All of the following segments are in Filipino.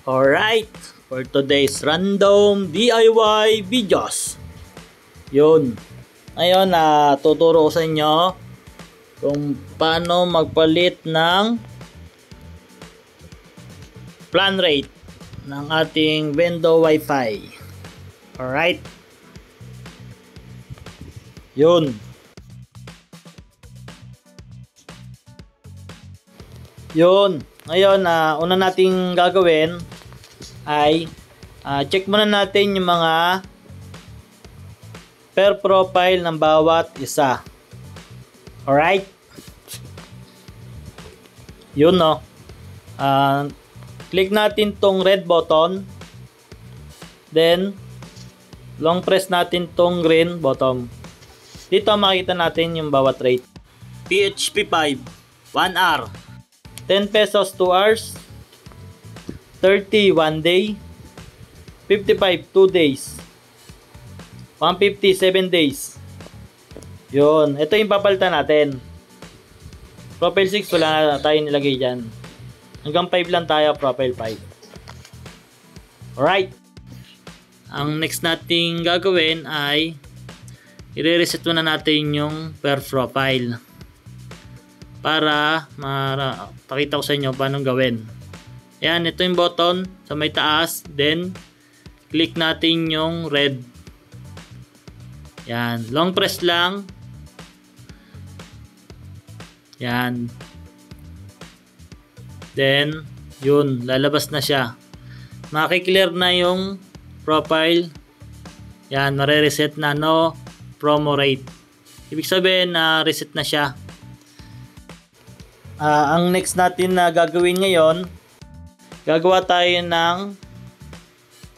Alright, for today's random DIY videos. Yun. Ngayon, tuturo ko sa inyo kung paano magpalit ng plan rate ng ating Vendo Wi-Fi. Alright. Yun. Yun. Ngayon, una nating gagawin ay check muna natin yung mga per profile ng bawat isa. Alright? Yun, no? Click natin tong red button. Then, long press natin tong green button. Dito makita natin yung bawat rate. PHP 5, 1 hour. 10 pesos 2 hours. 30 1 day. 55 2 days. 150 7 days. Yun, ito yung papalitan natin. Profile 6 wala na tayo nilagay dyan. Hanggang 5 lang tayo, profile 5. Alright. Ang next nating gagawin ay i-reset muna natin yung per profile para pakita ko sa inyo paano gawin. Yan, ito yung button sa may taas, then click natin yung red. Yan, long press lang. Yan. Then, yun, lalabas na siya. Maki-clear na yung profile. Yan, mare-reset na, no promo rate. Ibig sabihin na reset na siya. Ang next natin na gagawin ngayon, gagawa tayo ng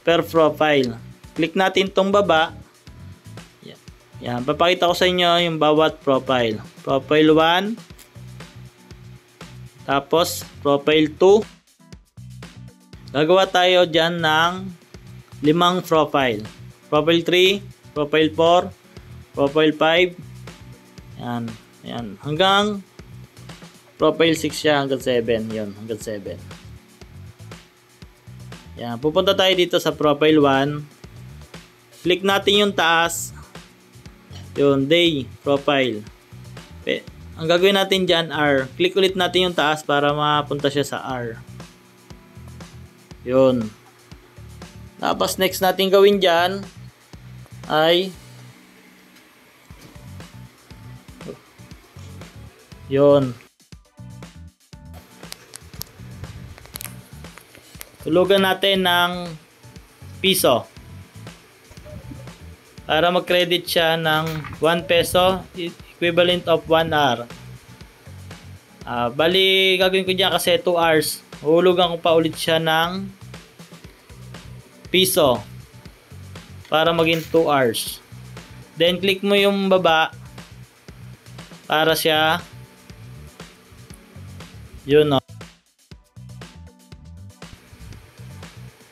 per profile. Click natin tong baba. Yan, papakita ko sa inyo yung bawat profile. Profile 1, tapos profile 2. Gagawa tayo dyan ng 5 profile. Profile 3, profile 4, profile 5. Yan, yan. Hanggang profile 6 siya, hanggang 7. Yun, hanggang 7. Yan, pupunta tayo dito sa profile 1. Click natin yung taas. Yun, day, profile. Ang gagawin natin dyan, R. Click ulit natin yung taas para mapunta siya sa R. Yun. Tapos next natin gawin dyan ay yun. Tulugan natin ng piso para mag-credit siya ng 1 peso equivalent of 1 hour. Bali, gagawin ko dyan kasi 2 hours. Uhulugan ko pa ulit siya ng piso para maging 2 hours. Then, click mo yung baba para siya yun, no?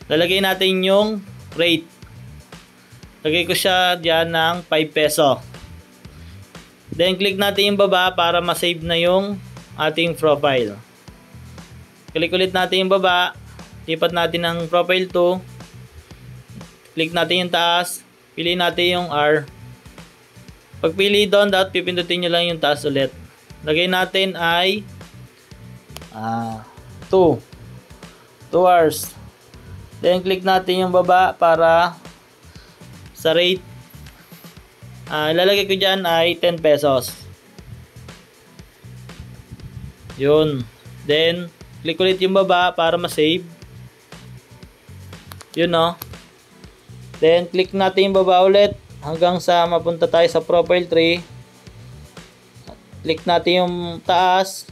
Lalagay natin yung rate. Lagay ko siya diyan ng 5 peso. Then click natin yung baba para ma-save na yung ating profile. Click ulit natin yung baba. Lipat natin ng profile 2. Click natin yung taas. Piliin natin yung R. Pagpili doon, dapat pipindutin nyo lang yung taas ulit. Lagay natin ay 2 hours. Then click natin yung baba para sa rate. Lalagay ko dyan ay 10 pesos. Yun. Then click ulit yung baba para ma-save. Yun, no? Then click natin yung baba ulit hanggang sa mapunta tayo sa profile 3. Click natin yung taas.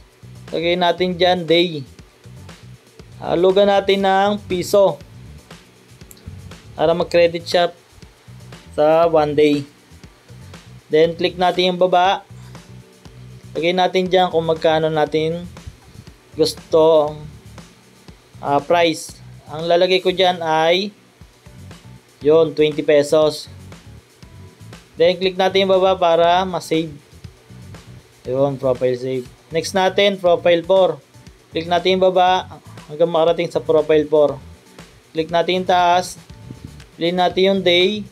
Lagay natin dyan day. Halugan natin ng piso para mag-credit siya sa 1 day. Then click natin yung baba. Lagay natin dyan kung magkano natin gusto price. Ang lalagay ko dyan ay yun, 20 pesos. Then click natin yung baba para ma-save. Yun, profile save. Next natin, profile 4. Click natin yung baba hanggang makarating sa profile 4. click natin yung taas. Piliin natin yung day.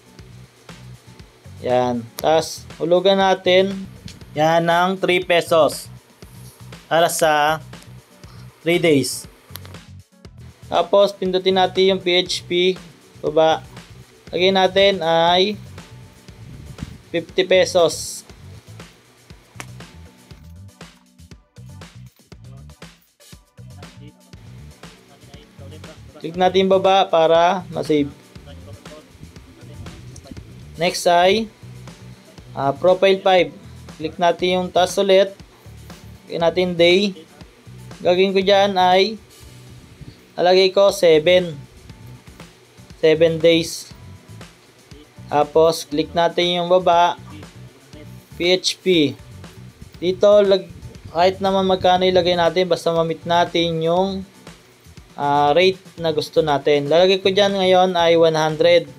Yan. Tapos, hulugan natin. Yan ng 3 pesos. Para sa 3 days. Tapos, pindutin natin yung PHP. Baba. Lagay natin ay 50 pesos. Click natin baba para ma-save. Next ay profile 5. Click natin yung taas ulit. Click natin day. Gagawin ko dyan ay nalagay ko 7 days. Tapos click natin yung baba. PHP. Dito kahit naman magkano ilagay natin, basta ma-meet natin yung rate na gusto natin. Lalagay ko dyan ngayon ay 100.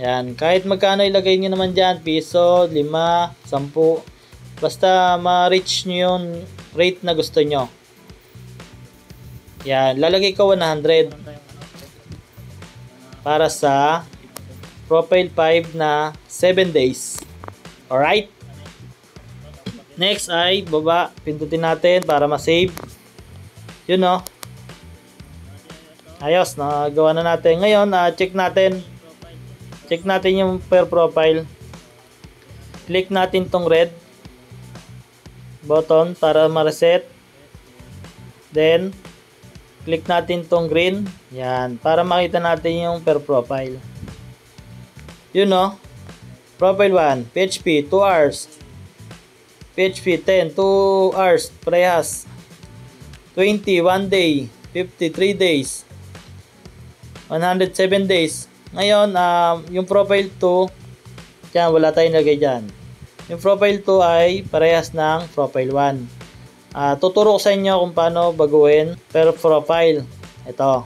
Yan. Kahit magkano ilagay nyo naman dyan, piso, 5, 10. Basta ma-reach nyo yung rate na gusto nyo. Yan. Lalagay ko 100. Para sa profile 5 na 7 days. Alright? Next ay baba. Pindutin natin para ma-save. Yun no. Ayos, nagawa na natin. Ngayon, check natin. Check natin yung per profile. Click natin tong red button para ma-reset. Then, click natin tong green. Yan, para makita natin yung per profile. Yun no. Profile 1, PHP, 2 hours. PHP 10, 2 hours. Parehas. 20, 1 day. 50, 3 days. 107 days. Ngayon, yung profile 2, dyan, wala tayong lagay dyan. Yung profile 2 ay parehas ng profile 1. Tuturo ko sa inyo kung paano baguhin per profile. Ito.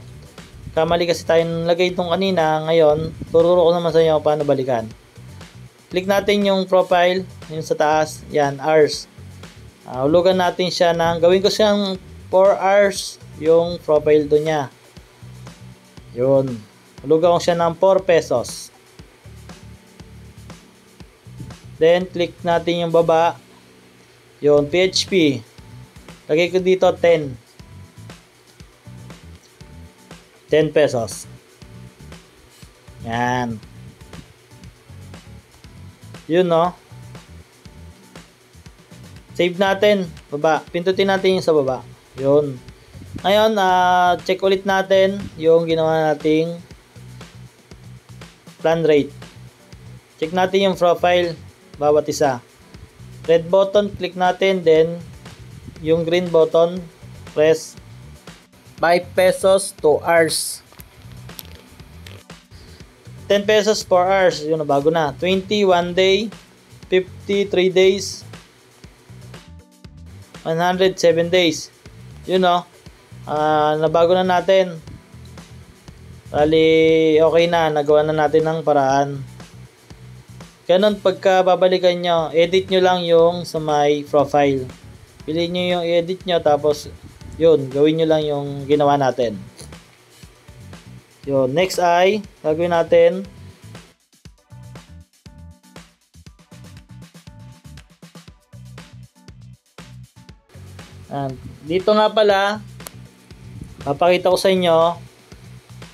Kamali kasi tayong lagay itong kanina. Ngayon, tuturo ko naman sa inyo kung paano balikan. Click natin yung profile, yung sa taas. Yan, hours. Hulugan natin siya ng, gawin ko siyang 4 hours yung profile do niya. Yun. Hulugan ko siya ng 4 pesos. Then, click natin yung baba. Yun, PHP. Lagay ko dito 10. 10 pesos. Yan. Yun, no? Save natin. Baba. Pindutin natin yung sa baba. Yun. Ngayon, check ulit natin yung ginawa nating plan rate. Check natin yung profile bawat isa. Red button, click natin. Then, yung green button, press 5 pesos 2 hours. 10 pesos 4 hours. Yun na, bago na. 20, 1 day. 50, 3 days. 107 days. Yun no. Nabago na natin. Bali, okay na. Nagawa na natin ng paraan. Ganun, pagka babalikan nyo, edit nyo lang yung sa my profile. Piliin nyo yung edit nyo, tapos yun, gawin nyo lang yung ginawa natin. Yun, next ay gagawin natin dito nga pala, papakita ko sa inyo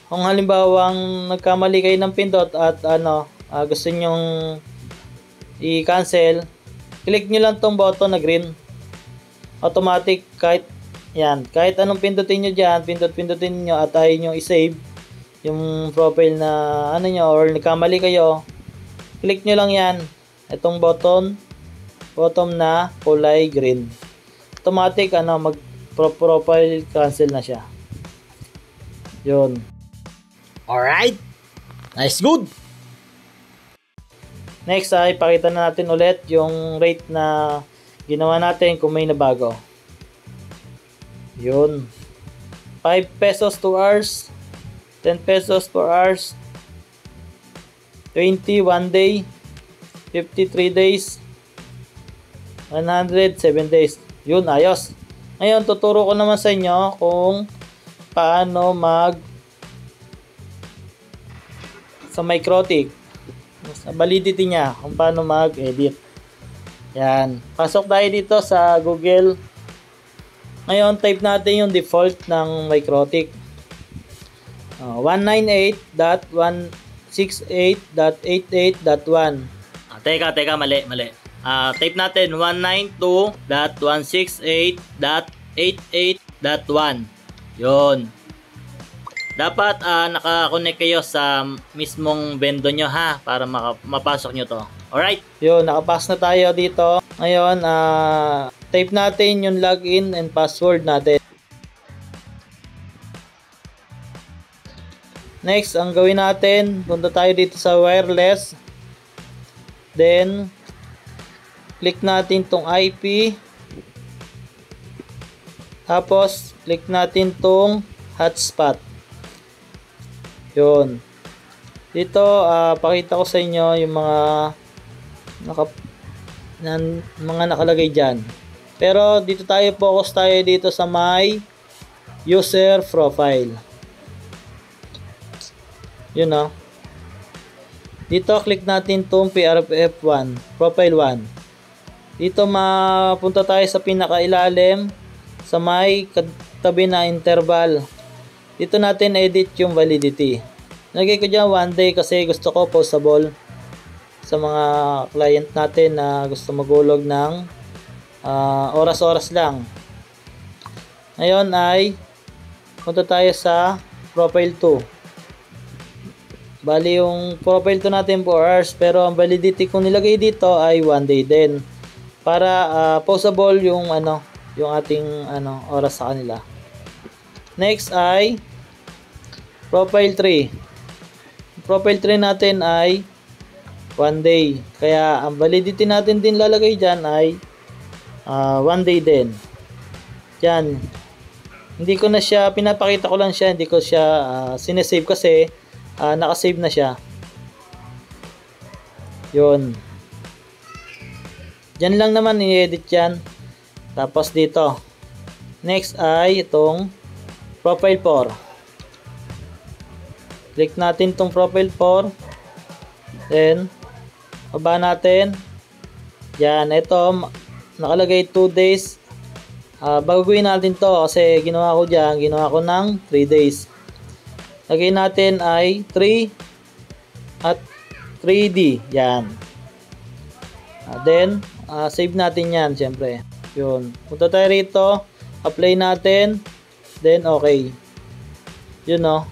kung halimbawang nagkamali kayo ng pindot at gusto nyong i-cancel, click nyo lang tong button na green. Automatic, kahit anong pindutin nyo dyan, pindutin nyo at ayaw nyo i-save yung profile na nyo, or nagkamali kayo, click nyo lang yan, itong button na kulay green. Automatic, mag-profile cancel na siya. Yun. Alright. Nice, good. Next ay pakita na natin ulit yung rate na ginawa natin kung may nabago. Yun. 5 pesos 2 hours. 10 pesos 4 hours. 20 1 day. 53 days. 107 days. Yun, ayos. Ngayon, tuturo ko naman sa inyo kung paano sa MikroTik, sa validity niya, kung paano mag-edit. Yan. Pasok tayo dito sa Google. Ngayon, type natin yung default ng MikroTik. 198.168.88.1. Teka, mali. Type natin 192.168.88.1. Yun. Dapat naka-connect kayo sa mismong vendor nyo ha, para mapasok nyo to. Alright. Yun, nakapasok na tayo dito. Ngayon, type natin yung login and password natin. Next, ang gawin natin, punta tayo dito sa wireless. Then, click natin tong IP. Tapos, click natin tong hotspot. Yun. Dito, pakita ko sa inyo yung mga nakalagay dyan. Pero, dito tayo, focus tayo dito sa my user profile. Yun o. Dito, click natin itong PRF1, Profile 1. Dito, mapunta tayo sa pinakailalim, sa may katabi na interval. Dito natin edit yung validity. Nagay ko dyan 1 day kasi gusto ko postable sa mga client natin na gusto magulog ng oras-oras lang. Ngayon ay punta tayo sa Profile 2. Bali yung profile to natin 4 hours, pero ang validity kung nilagay dito ay 1 day din para postable yung yung ating oras sa kanila. Next ay profile 3. Profile 3 natin ay 1 day. Kaya ang validity natin din lalagay diyan ay 1 day din. Diyan. Hindi ko na siya pinapakita ko lang siya, hindi ko siya sinesave kasi nakasave na siya. Yun. Diyan lang naman i-edit yan. Tapos dito. Next ay itong profile 4. Click natin itong profile 4. Then, baba natin. Yan. Ito, nakalagay 2 days. Baguhin natin to kasi ginawa ko dyan. Ginawa ko ng 3 days. Lagay natin ay 3 at 3D. Yan. Then, save natin yan, siyempre. Yun. Punta tayo rito. Apply natin. Then, okay. Yun o.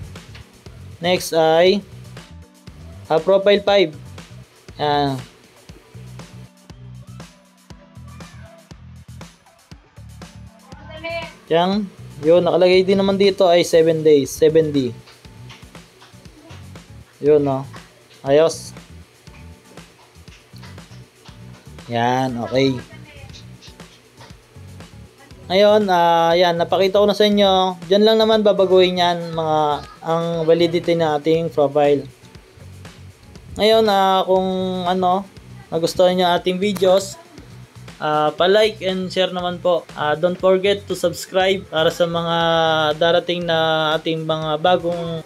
Next ay profile 5. Yan. Yan. Yun. Nakalagay din naman dito ay 7 days. 7D. Yun no. Ayos. Yan, okay. Ngayon, yan, napakita ko na sa inyo. Diyan lang naman babaguhin yan ang validity ng ating profile. Ngayon, kung nagustuhan niyo ating videos, pa-like and share naman po. Don't forget to subscribe para sa mga darating na ating mga bagong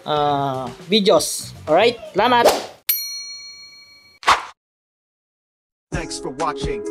videos. Alright, salamat! Thanks for watching.